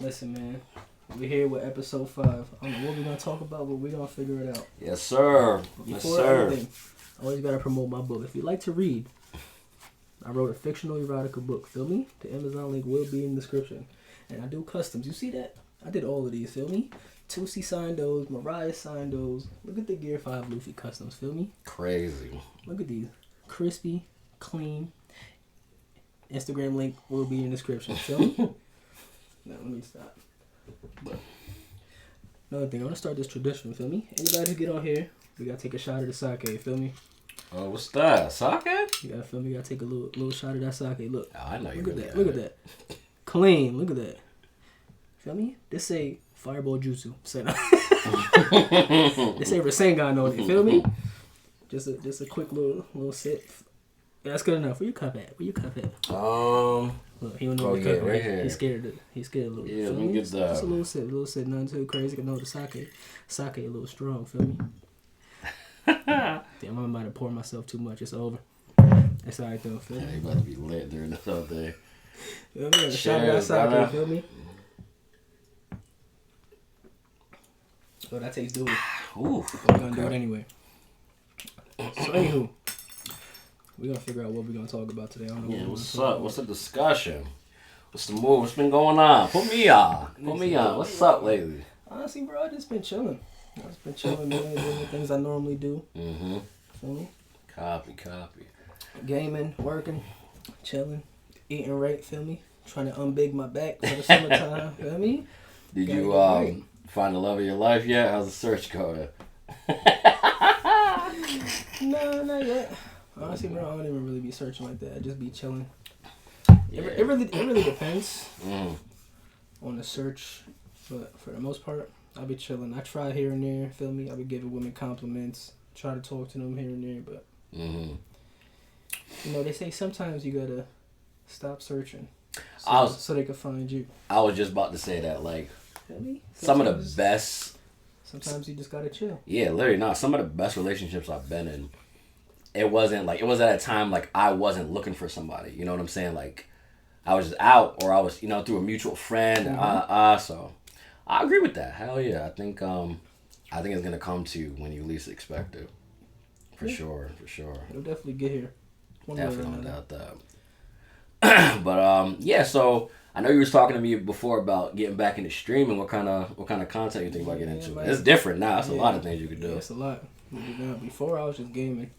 Listen, man. We're here with episode 5. I don't know what we're going to talk about, but we're going to figure it out. Yes, sir. Before anything, I always got to promote my book. If you like to read, I wrote a fictional erotica book. Feel me? The Amazon link will be in the description. And I do customs. You see that? I did all of these. Feel me? Tusi signed those. Mariah signed those. Look at the Gear 5 Luffy customs. Feel me? Crazy. Look at these. Crispy, clean. Instagram link will be in the description. Feel me? Now, let me stop. But another thing, I want to start this tradition. Feel me? Anybody who get on here, we got to take a shot of the sake. Feel me? Oh, what's that? Sake? You got to feel me? You got to take a little shot of that sake. Look. Oh, I know you Look at really that. Look at that. Clean. Look at that. Feel me? This say Fireball Jutsu. Say no. This say Rasengan on it. Feel me? Just a quick little sip. Yeah, that's good enough. Where you cup at? Look, he don't know yeah, right here. He's scared a little. Yeah, let me get that. Just a little sip, nothing too crazy. I know the sake a little strong. Feel me? Damn, I might have poured myself too much. It's over. It's alright though. Feel me? Yeah, you about to be lit during this whole day. Feel me? Shout out sake. Feel me? Oh, that tastes doable. Ooh, We're gonna do it anyway. So anywho, we're gonna figure out what we're gonna talk about today. I don't know. Yeah, what's up? What's the discussion? What's the move? What's been going on? Put me on. What's up lately? Honestly, bro, I just been chilling. Man, doing the things I normally do. Mm-hmm. Feel me? Copy. Gaming, working, chilling, eating right. Feel me? Trying to unbig my back for the summertime. Feel me? Did Gotta you get right. find the love of your life yet? How's the search going? No, not yet. Honestly, bro, I don't even really be searching like that. I just be chilling. Yeah. It really depends Mm. on the search, but for the most part, I be chilling. I try here and there. Feel me? I be giving women compliments. Try to talk to them here and there, but you know they say sometimes you gotta stop searching so they can find you. I was just about to say that, like, Feel me? some of the best. Sometimes you just gotta chill. Yeah, literally, no. Some of the best relationships I've been in, it was at a time like I wasn't looking for somebody. You know what I'm saying? Like, I was just out, or I was, through a mutual friend. So I agree with that. Hell yeah, I think it's gonna come to you when you least expect it. For sure. It'll definitely get here. Definitely don't doubt that. But yeah. So I know you was talking to me before about getting back into streaming. What kind of content you think about getting into? It's different now. It's a lot of things you could do. Yeah, it's a lot. Before I was just gaming.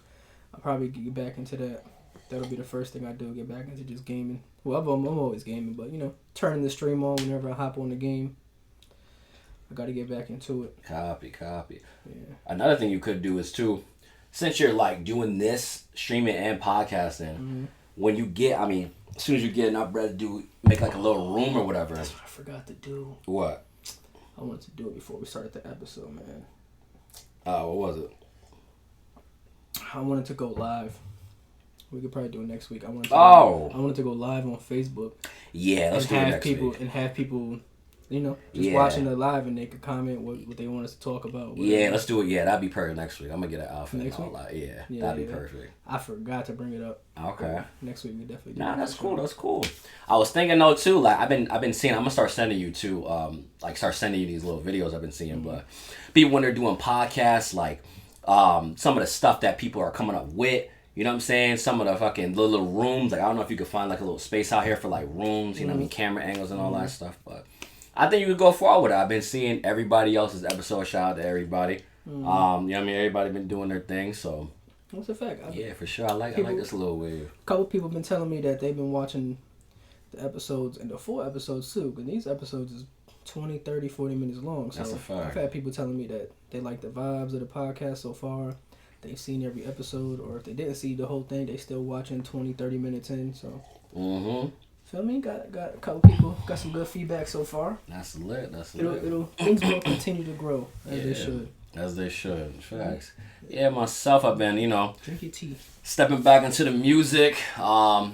I'll probably get back into that. That'll be the first thing I do. Get back into just gaming. Well, I'm always gaming, but turning the stream on whenever I hop on the game. I got to get back into it. Copy. Yeah. Another thing you could do is too, since you're like doing this streaming and podcasting, when you get, as soon as you get enough bread to make like a little room or whatever. That's what I forgot to do. What? I wanted to do it before we started the episode, man. What was it? I wanted to go live. We could probably do it next week. I wanted to go live on Facebook. Yeah, let's do it next week. And have people, just watching the live, and they could comment what they want us to talk about. Yeah, let's do it. Yeah, that'd be perfect next week. I'm gonna get an outfit next week. Yeah, that'd be perfect. I forgot to bring it up. Okay. Next week we definitely do. Nah, that's cool. I was thinking though too, like I've been seeing. I'm gonna start sending you too. Start sending you these little videos I've been seeing. But people when they're doing podcasts, like some of the stuff that people are coming up with. You know what I'm saying? Some of the fucking little rooms. Like I don't know if you could find like a little space out here for like rooms. You know what I mean? Camera angles and all that stuff. But I think you could go forward with it. I've been seeing everybody else's episode. Shout out to everybody. You know what I mean? Everybody been doing their thing. So. What's the fact? Yeah, for sure. I like this little wave. A couple people been telling me that they've been watching the episodes and the full episodes too. Because these episodes is 20, 30, 40 minutes long. So that's a fact. I've had people telling me that they like the vibes of the podcast so far. They've seen every episode, or if they didn't see the whole thing, they still watching 20, 30 minutes in. So, feel me? Got a couple people got some good feedback so far. That's lit. Things will continue to grow as they should. As they should. Facts. Yeah, myself, I've been drink your tea. Stepping back into the music. I've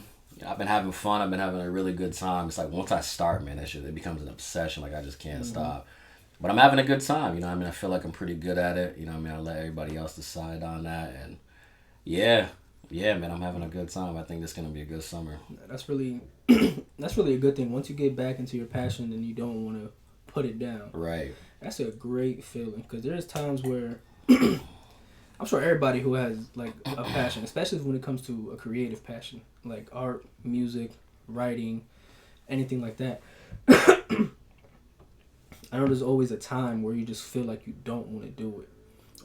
been having fun. I've been having a really good time. It's like once I start, man, it becomes an obsession. Like I just can't stop. But I'm having a good time, I feel like I'm pretty good at it. I let everybody else decide on that. And yeah, Yeah, man, I'm having a good time. I think this is gonna be a good summer. That's really that's really a good thing. Once you get back into your passion and you don't want to put it down. Right. That's a great feeling because there's times where I'm sure everybody who has like a passion, especially when it comes to a creative passion, like art, music, writing, anything like that. I know there's always a time where you just feel like you don't want to do it,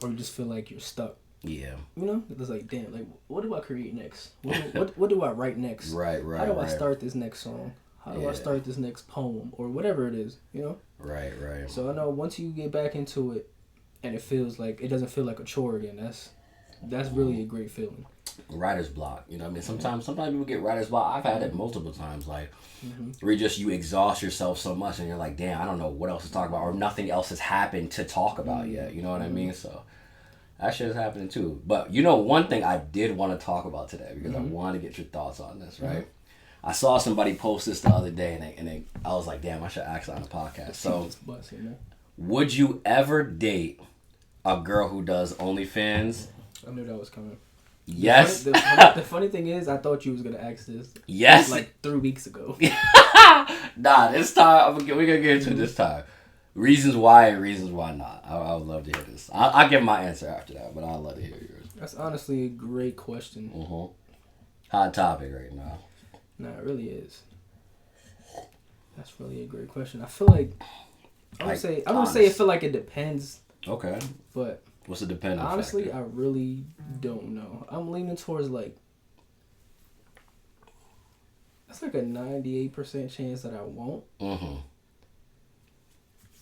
or you just feel like you're stuck. Yeah. You know, it's like, damn, like what do I create next? What do I write next? Right. How do I start this next song? How do I start this next poem or whatever it is? You know. Right. So I know once you get back into it, and it feels like it doesn't feel like a chore again. That's really a great feeling. Writer's block, you know what I mean? Sometimes people get writer's block. I've had it multiple times, like where you exhaust yourself so much and you're like, damn, I don't know what else to talk about, or nothing else has happened to talk about yet. You know what I mean? So that shit is happening too. But you know, one thing I did want to talk about today because I wanted to get your thoughts on this, right? I saw somebody post this the other day and I was like, damn, I should ask on the podcast. So would you ever date a girl who does OnlyFans? I knew that was coming. Yes. The funny thing is, I thought you was gonna ask this. Yes. Like 3 weeks ago. Nah, this time we're gonna get into it this time. Reasons why and reasons why not. I would love to hear this. I'll give my answer after that, but I'd love to hear yours. That's honestly a great question. Hot topic right now. Nah, it really is. That's really a great question. I feel like I would say I feel like it depends. Okay. But what's the dependent honestly, factor? I really don't know. I'm leaning towards like that's like a 98% chance that I won't.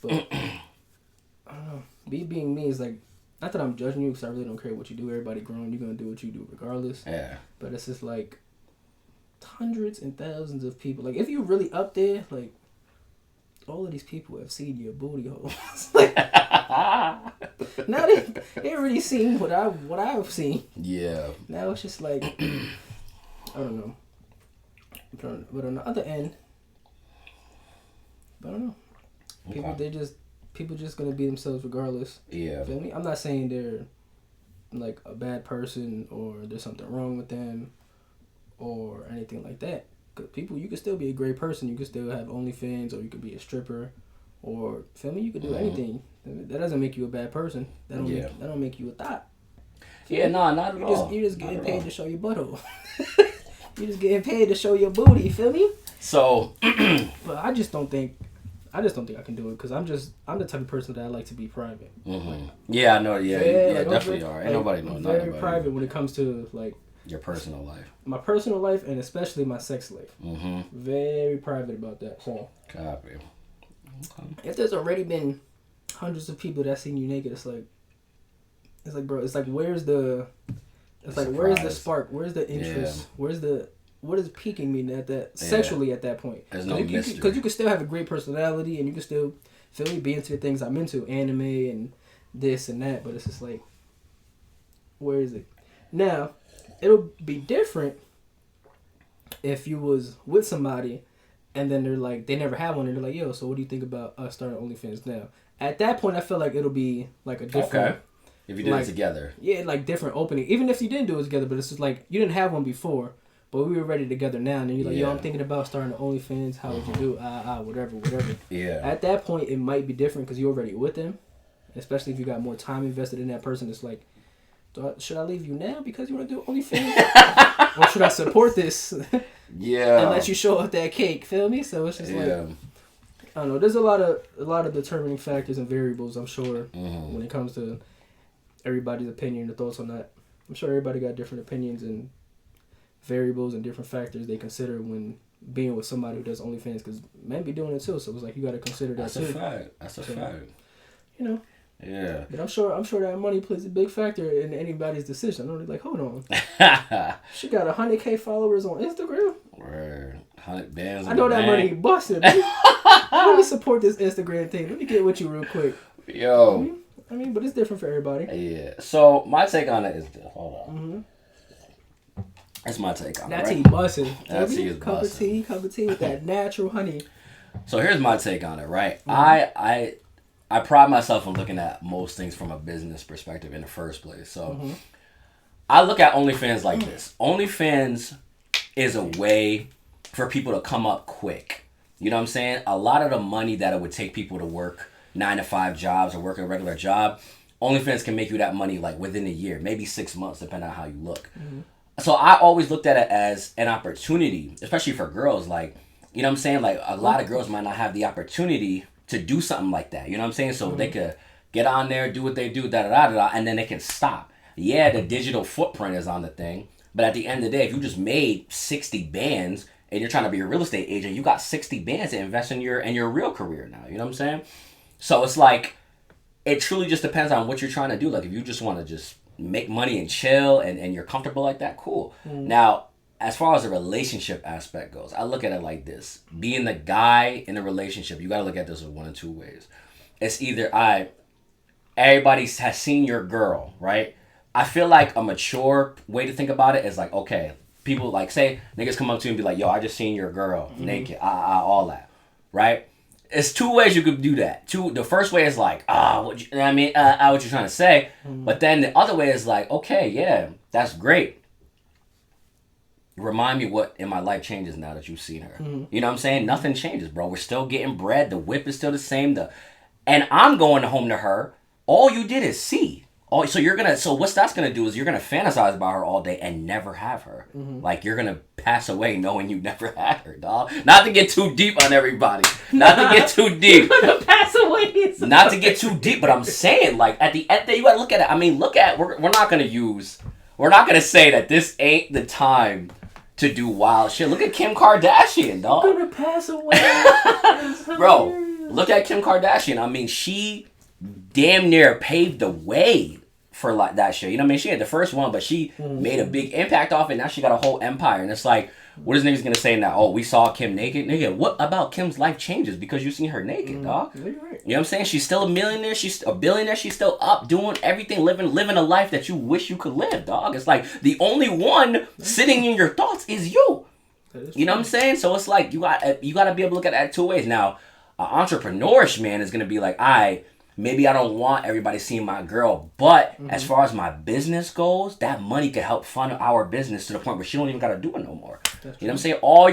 But I don't know. Me being me is like, not that I'm judging you because I really don't care what you do. Everybody grown, you're gonna do what you do regardless. Yeah. But it's just like hundreds and thousands of people. Like if you're really up there, like all of these people have seen your booty holes. Like, now they already seen what I've seen. Yeah. Now it's just like I don't know. But on the other end, I don't know. People just gonna be themselves regardless. Yeah. Feel me? I'm not saying they're like a bad person or there's something wrong with them or anything like that. Cause you can still be a great person. You can still have OnlyFans, or you could be a stripper, or feel me? You could do anything. That doesn't make you a bad person. That don't make you a thought. Yeah, no, not at all. You just getting paid to show your butthole. You just getting paid to show your booty. You feel me? So, but I just don't think I can do it because I'm the type of person that I like to be private. Like, yeah, I know. Yeah, like, definitely are. Ain't nobody knows. Very private when it comes to like your personal life. My personal life and especially my sex life. Very private about that. So, copy. Okay. If there's already been hundreds of people that seen you naked, it's like, bro, it's like, where's the spark? Where's the interest? Yeah. What is piquing me sexually at that point? There's no mystery. Because you can still have a great personality and you can still feel me, be into the things I'm into, anime and this and that, but it's just like, where is it? Now, it'll be different if you was with somebody and then they're like, they never had one and they're like, yo, so what do you think about us starting OnlyFans now? At that point, I feel like it'll be like a different... Okay. If you did it together. Yeah, like different opening. Even if you didn't do it together, but it's just like, you didn't have one before, but we were ready together now, and then you're like, yo, I'm thinking about starting OnlyFans. How would you do? Whatever. Yeah. At that point, it might be different because you're already with them, especially if you got more time invested in that person. It's like, should I leave you now because you want to do OnlyFans? Or should I support this? Yeah. And let you show off that cake, feel me? So it's just like, I don't know. There's a lot of determining factors and variables, I'm sure, when it comes to everybody's opinion and thoughts on that. I'm sure everybody got different opinions and variables and different factors they consider when being with somebody who does OnlyFans, because men be doing it too, so it's like you got to consider that too. That's a fact. You know. Yeah. But I'm sure that money plays a big factor in anybody's decision. I'm like, hold on. She got 100K followers on Instagram. Word. 100 bands. I know that money busted. Let me support this Instagram thing. Let me get with you real quick. Yo. I mean, but it's different for everybody. Yeah. So my take on it is this. Hold on. That's my take on it. That tea busting. That tea is busting. Cup of tea with that natural honey. So here's my take on it, right? I pride myself on looking at most things from a business perspective in the first place. So I look at OnlyFans like this. OnlyFans is a way for people to come up quick. You know what I'm saying? A lot of the money that it would take people to work 9-to-5 jobs or work a regular job, OnlyFans can make you that money like within a year, maybe 6 months, depending on how you look. Mm-hmm. So I always looked at it as an opportunity, especially for girls. Like, you know what I'm saying? Like, a lot of girls might not have the opportunity to do something like that. You know what I'm saying? So they could get on there, do what they do, da-da-da-da-da, and then they can stop. Yeah, the digital footprint is on the thing, but at the end of the day, if you just made 60 bands and you're trying to be a real estate agent, you got 60 bands to invest in your real career now. You know what I'm saying? So it's like, it truly just depends on what you're trying to do. Like, if you just want to just make money and chill and you're comfortable like that, cool. Now, as far as the relationship aspect goes, I look at it like this. Being the guy in a relationship, you got to look at this in one of two ways. It's either, everybody has seen your girl, right? I feel like a mature way to think about it is like, okay, people like, say, niggas come up to you and be like, yo, I just seen your girl naked, all that, right? It's two ways you could do that. The first way is like, what you trying to say? But then the other way is like, okay, yeah, that's great. Remind me what in my life changes now that you've seen her. You know what I'm saying? Nothing changes, bro. We're still getting bread. The whip is still the same. And I'm going home to her. All you did is see. So what that's gonna do is you're gonna fantasize about her all day and never have her. Like, you're gonna pass away knowing you never had her, dog. Not to get too deep on everybody. Not to get too deep. You're gonna pass away. Not to get too deep, but I'm saying, like, at the end of the day, you gotta look at it. I mean, we're not gonna say that this ain't the time to do wild shit. Look at Kim Kardashian, dog. You're gonna pass away. Bro, look at Kim Kardashian. I mean, she damn near paved the way for like that shit. You know what I mean? She had the first one, but she made a big impact off it. Now she got a whole empire. And it's like, what is niggas gonna say now? Oh, we saw Kim naked? Nigga, what about Kim's life changes because you seen her naked, dog? You're right. You know what I'm saying? She's still a millionaire. She's a billionaire. She's still up doing everything, living a life that you wish you could live, dog. It's like the only one sitting in your thoughts is you. You know what I'm saying? So it's like you got to be able to look at that two ways. Now, an entrepreneurish man is gonna be like, maybe I don't want everybody seeing my girl, but as far as my business goes, that money could help fund our business to the point where she don't even gotta do it no more. You know what I'm saying? All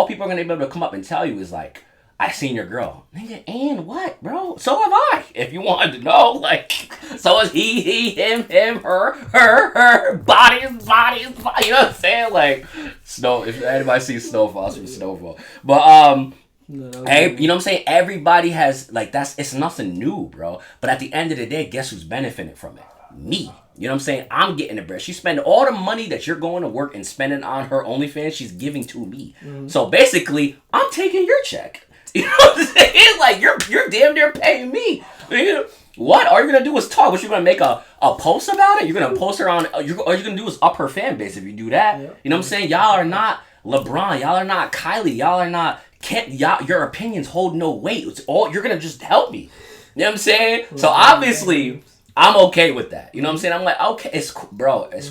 people are gonna be able to come up and tell you is like, I seen your girl. Nigga, and what, bro? So have I. If you wanted to know, like, so is he, him, her, bodies. You know what I'm saying? Like, snow. If anybody sees Snowfall, it's from Snowfall. But hey, you know what I'm saying? Everybody has, like, it's nothing new, bro. But at the end of the day, guess who's benefiting from it? Me. You know what I'm saying? I'm getting the bread. She's spending all the money that you're going to work and spending on her OnlyFans, she's giving to me. So basically, I'm taking your check. You know what I'm saying? Like, you're damn near paying me. What? All you're going to do is talk. What, you're going to make a post about it? You're going to post her on, all you're going to do is up her fan base if you do that. Yeah. You know what I'm saying? Y'all are not LeBron. Y'all are not Kylie. Y'all are not... your opinions hold no weight. It's all, you're gonna just help me. You know what I'm saying? So obviously, I'm okay with that. You know what I'm saying? I'm like, okay, it's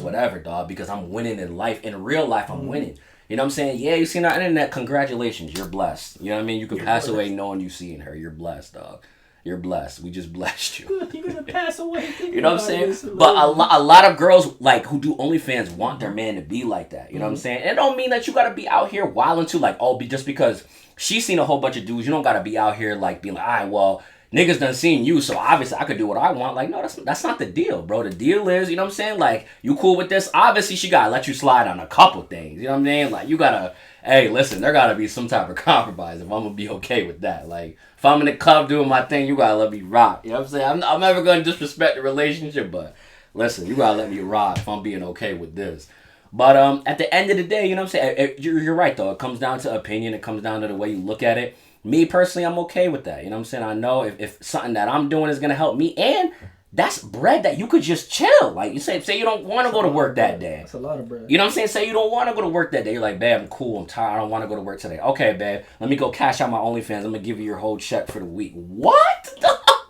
whatever, dog, because I'm winning in life. In real life, I'm winning. You know what I'm saying? Yeah, you seen our internet, congratulations, you're blessed. You know what I mean? You can pass away knowing you seeing her. You're blessed, dog. You're blessed. We just blessed you. You're gonna pass away. You know what I'm saying? But a lot of girls, like, who do OnlyFans want their man to be like that. You know what I'm saying? It don't mean that you gotta be out here wilding too, like, just because she's seen a whole bunch of dudes, you don't gotta be out here like being like, all right, well, niggas done seen you, so obviously I could do what I want. Like, no, that's not the deal, bro. The deal is, you know what I'm saying? Like, you cool with this? Obviously, she gotta let you slide on a couple things. You know what I'm saying? Like, you gotta, hey, listen, there gotta be some type of compromise if I'm gonna be okay with that. Like, if I'm in the club doing my thing, you gotta let me rock. You know what I'm saying? I'm never gonna disrespect the relationship, but listen, you gotta let me rock if I'm being okay with this. But at the end of the day, you know what I'm saying? You're right, though. It comes down to opinion. It comes down to the way you look at it. Me, personally, I'm okay with that. You know what I'm saying? I know if something that I'm doing is going to help me, and that's bread that you could just chill. Like, you say you don't want to go to work that day. That's a lot of bread. You know what I'm saying? Say you don't want to go to work that day. You're like, babe, I'm cool. I'm tired. I don't want to go to work today. Okay, babe. Let me go cash out my OnlyFans. I'm going to give you your whole check for the week. What?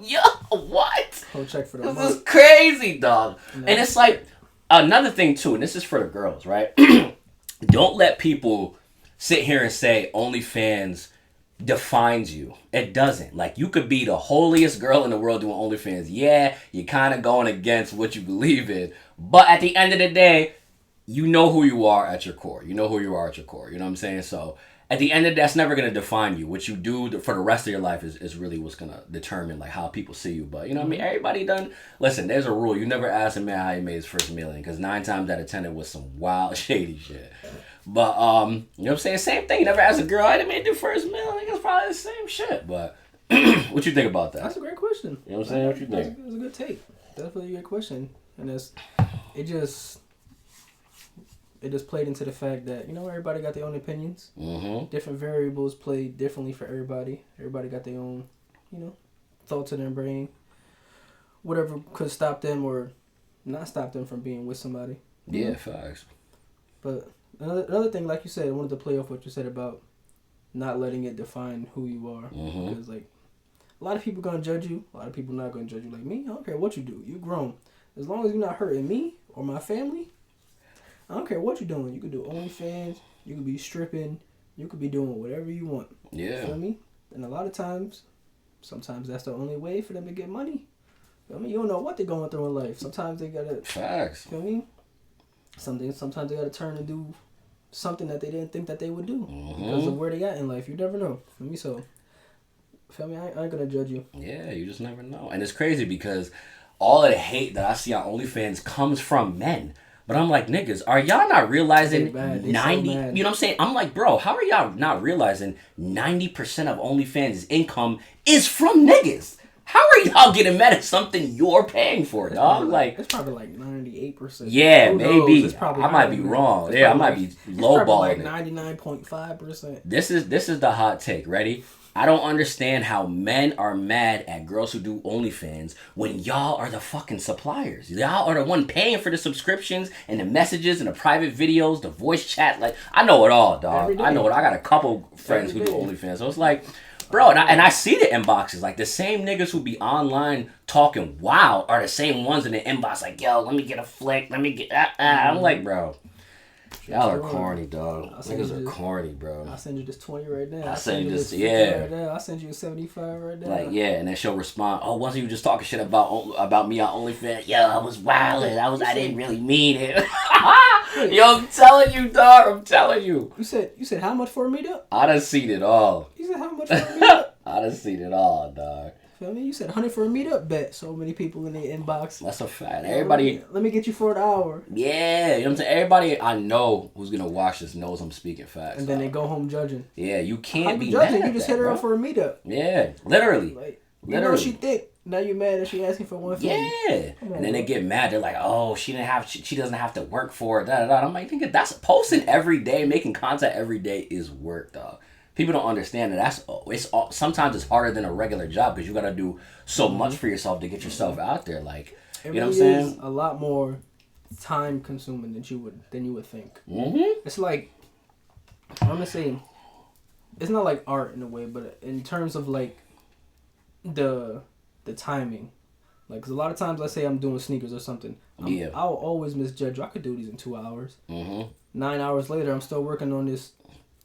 Yo, what? Whole check for the month. This is crazy, dog. No. And it's like, another thing, too, and this is for the girls, right? Don't let people sit here and say OnlyFans defines you. It doesn't. Like, you could be the holiest girl in the world doing OnlyFans. Yeah, you're kind of going against what you believe in. But at the end of the day, you know who you are at your core. You know who you are at your core. You know what I'm saying? So at the end of that's never going to define you. What you do for the rest of your life is really what's going to determine like how people see you. But you know what I mean? Everybody done. Listen, there's a rule. You never ask a man how he made his first million, because 9 times out of 10 it was some wild shady shit. But you know what I'm saying? Same thing. You never ask a girl how they made their first million. I think it's probably the same shit. But what you think about that? That's a great question. You know what I'm saying? What you think? That's a good take. Definitely a good question. And it just played into the fact that, you know, everybody got their own opinions. Mm-hmm. Different variables play differently for everybody. Everybody got their own, you know, thoughts in their brain. Whatever could stop them or not stop them from being with somebody. Yeah, facts. But another thing, like you said, I wanted to play off what you said about not letting it define who you are. Mm-hmm. Because, like, a lot of people going to judge you. A lot of people not going to judge you. Like me, I don't care what you do. You grown. As long as you're not hurting me or my family, I don't care what you're doing. You could do OnlyFans. You could be stripping. You could be doing whatever you want. Yeah. Feel me? And a lot of times, sometimes that's the only way for them to get money. Feel me? You don't know what they're going through in life. Sometimes they got to... Facts. Feel me? Sometimes they got to turn and do something that they didn't think that they would do. Mm-hmm. Because of where they at in life. You never know. Feel me? So, feel me? I ain't going to judge you. Yeah, you just never know. And it's crazy because all of the hate that I see on OnlyFans comes from men. But I'm like, niggas, are y'all not realizing 90... You know what I'm saying? I'm like, bro, how are y'all not realizing 90% of OnlyFans' income is from niggas? How are y'all getting mad at something you're paying for, dog? Like, it's probably like 98%. Yeah, Who maybe. knows? I might be wrong. Yeah, I might be lowballing it. Like 99.5%. This is the hot take. Ready? I don't understand how men are mad at girls who do OnlyFans when y'all are the fucking suppliers. Y'all are the one paying for the subscriptions and the messages and the private videos, the voice chat. Like, I know it all, dog. I know it. I got a couple friends who do OnlyFans. So it's like, bro, and I see the inboxes. Like, the same niggas who be online talking wild are the same ones in the inbox. Like, yo, let me get a flick. Let me get... I'm like, bro... Y'all are corny, dog. Niggas are corny, bro. I'll send you this 20 right now. I'll send you this, right now. I'll send you a 75 right now. Like, yeah, and then she'll respond, oh, wasn't you just talking shit about me on OnlyFans? Yo, I was wildin'. I didn't really mean it. Yo, I'm telling you, dog. I'm telling you. You said how much for a meetup? I done seen it all. You said how much for a meetup? I done seen it all, dog. Feel me? You said 100 for a meetup. Bet so many people in the inbox. That's a fact. Everybody. Let me get you for an hour. Yeah, you know what I'm saying? Everybody I know who's gonna watch this knows I'm speaking facts. And then they go home judging. Yeah, you can't be judging. mad. You just hit her up for a meetup. Yeah, literally. Like, literally. You know she thick. Now you mad that she asking for 150. Yeah, and then they get mad. They're like, "Oh, she doesn't have to work for it." Da, da, da. I'm like, thinking that's posting every day, making content every day is work, dog. People don't understand that. Sometimes it's harder than a regular job because you gotta do so much for yourself to get yourself out there. Like, you know what I'm saying? A lot more time consuming than you would think. Mm-hmm. It's like, I'm gonna say, it's not like art in a way, but in terms of like the timing. Like, because a lot of times, let's say I'm doing sneakers or something. I'll always misjudge. I could do these in 2 hours. Mm-hmm. 9 hours later, I'm still working on this.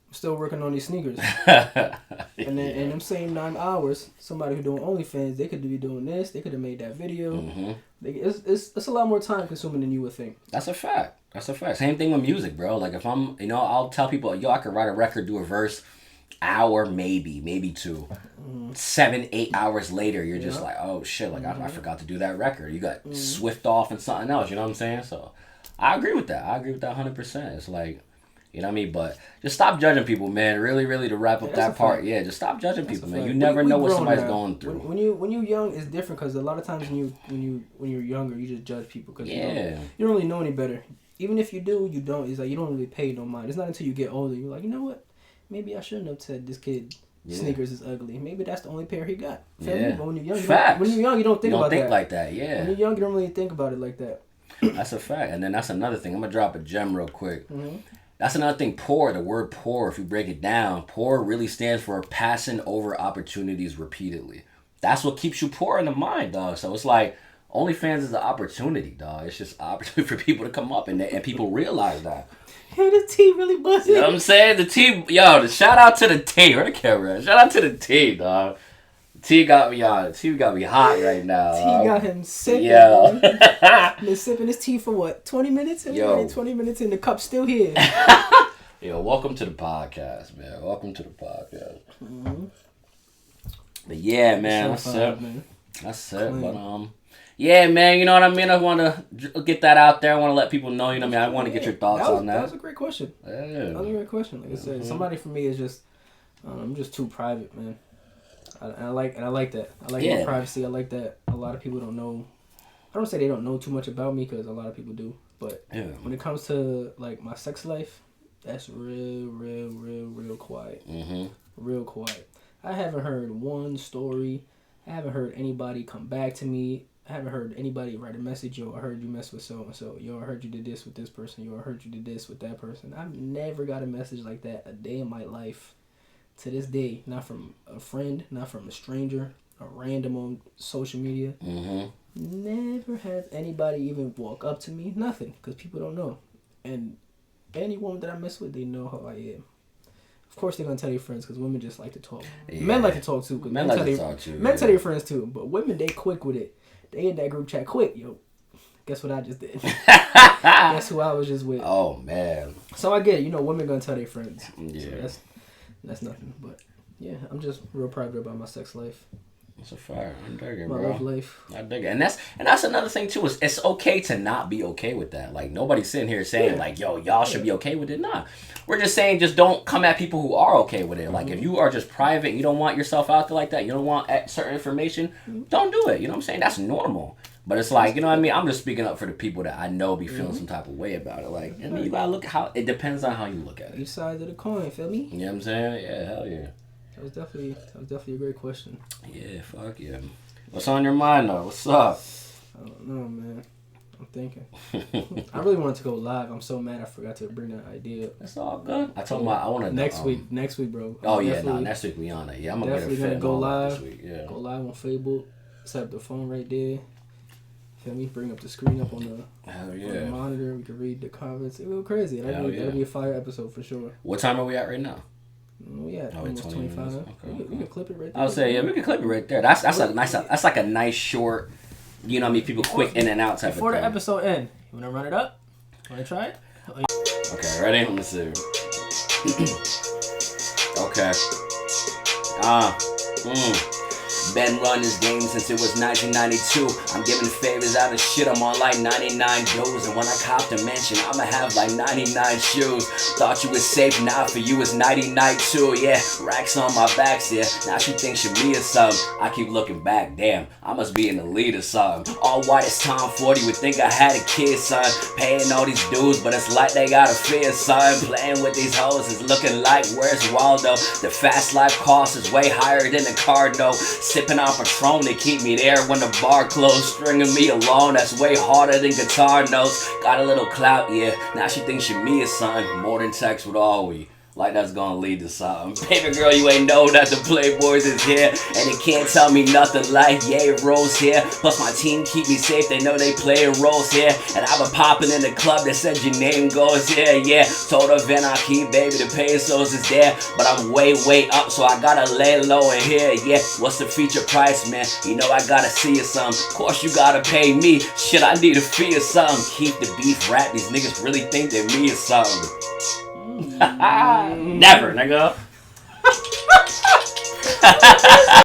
Still working on these sneakers. And then in them same 9 hours, somebody who doing OnlyFans, they could be doing this. They could have made that video. Mm-hmm. It's a lot more time consuming than you would think. That's a fact. Same thing with music, bro. Like, if I'm, I'll tell people, yo, I could write a record, do a verse, hour, maybe two. 7-8 hours later, you're just like, oh shit, like I forgot to do that record. You got swift off and something else. You know what I'm saying? So I agree with that. 100%. It's like, you know what I mean? But just stop judging people, man. Really, really, to wrap up that part. Yeah, just stop judging people, man. You never know what somebody's going through. When you young, it's different because a lot of times when you're younger, you just judge people because you don't really know any better. Even if you do, you don't. It's like you don't really pay no mind. It's not until you get older you're like, you know what? Maybe I shouldn't have said this kid sneakers is ugly. Maybe that's the only pair he got. But when you're young, you don't think about that. You don't think like that. Yeah. When you're young, you don't really think about it like that. That's a fact. And then that's another thing. I'm gonna drop a gem real quick. Mm-hmm. That's another thing. Poor, the word poor, if you break it down, poor really stands for passing over opportunities repeatedly. That's what keeps you poor in the mind, dog. So it's like, OnlyFans is an opportunity, dog. It's just an opportunity for people to come up, and people realize that. Yo, the tea really buzzing. You know what I'm saying? The tea, yo, shout out to the tea. Where the camera at? Shout out to the tea, dog. Tea got me on. Tea got me hot right now. Tea got him sipping. Yo. Been sipping his tea for what? 20 minutes? Yo. 20 minutes and the cup's still here. Yo, welcome to the podcast, man. Welcome to the podcast. Mm-hmm. But yeah, man, that's it. Man. That's it. Clean. But yeah, man, you know what I mean? I want to get that out there. I want to let people know, you know what I mean? I want to get your thoughts on that. That was a great question. Yeah. That was a great question. Like I said, somebody for me is just, I'm just too private, man. I like that. I like my privacy. I like that a lot of people don't know. I don't say they don't know too much about me because a lot of people do. But when it comes to like my sex life, that's real quiet. Mm-hmm. Real quiet. I haven't heard one story. I haven't heard anybody come back to me. I haven't heard anybody write a message. Yo, I heard you mess with so and so. Yo, I heard you did this with this person. Yo, I heard you did this with that person. I've never got a message like that a day in my life. To this day, not from a friend, not from a stranger, a random on social media. Mm-hmm. Never have anybody even walk up to me. Nothing, because people don't know. And any woman that I mess with, they know how I am. Of course, they're gonna tell your friends because women just like to talk. Yeah. Men like to talk too. Cause men like to talk too. Men tell their friends too, but women they quick with it. They in that group chat quick. Yo, guess what I just did? Guess who I was just with? Oh man. So I get it. You know, women gonna tell their friends. Yeah. So that's nothing. But yeah, I'm just real private about my sex life. It's a fire. I dig it, my bro. love life. I dig it, and that's another thing too. Is it's okay to not be okay with that. Like nobody's sitting here saying like, "Yo, y'all should be okay with it." Nah, we're just saying just don't come at people who are okay with it. Like if you are just private, you don't want yourself out there like that. You don't want certain information. Don't do it. You know what I'm saying? That's normal. But it's like, you know what I mean? I'm just speaking up for the people that I know be feeling some type of way about it. Like, I mean, you gotta look at how it depends on how you look at it. Each side of the coin, feel me? You know what I'm saying? Yeah, hell yeah. That was definitely a great question. Yeah, fuck yeah. What's on your mind though? What's up? I don't know, man. I'm thinking. I really wanted to go live. I'm so mad I forgot to bring that idea up. That's all good. I told him I want to next week, bro. Oh yeah, next week we on it. Yeah, I'm gonna get a fit go live this week. Yeah. Go live on Facebook. Set up the phone right there. Feel me? Bring up the screen up on the, hell yeah. on the monitor. We can read the comments. It will go crazy. That'll be a fire episode for sure. What time are we at right now? We at almost 25. Okay, we can clip it right there. I'll say we can clip it right there. That's a nice. That's like a nice short. You know what I mean? People quick in and out type of thing. Before the episode end, you wanna run it up? Wanna try it? Okay, ready? Let me see. Okay. Been running this game since it was 1992. I'm giving favors out of shit. I'm on like 99 dues. And when I cop the mansion, I'ma have like 99 shoes. Thought you was safe, now for you it's 99 too. Yeah, racks on my backs, yeah. Now she thinks she me or something. I keep looking back, damn, I must be in the lead or something. All white as Tom 40 would think I had a kid, son. Paying all these dues, but it's like they got a fear, son. Playing with these hoes is looking like where's Waldo? The fast life cost is way higher than the car note. Sipping on Patron to keep me there when the bar closed. Stringing me along, that's way harder than guitar notes. Got a little clout, yeah. Now she thinks she me or something. More than text with all we. Like that's gonna lead to something. Baby girl, you ain't know that the Playboys is here. And they can't tell me nothing like, yeah, Rose here. Plus my team keep me safe, they know they playing roles here. And I've been popping in the club, they said your name goes here, yeah. Told her Van I keep, baby, the pesos is there. But I'm way up, so I gotta lay low in here, yeah. What's the feature price, man? You know I gotta see you some. Of course you gotta pay me. Shit, I need a fee or something. Keep the beef rap, these niggas really think they're me or something. Never, nigga.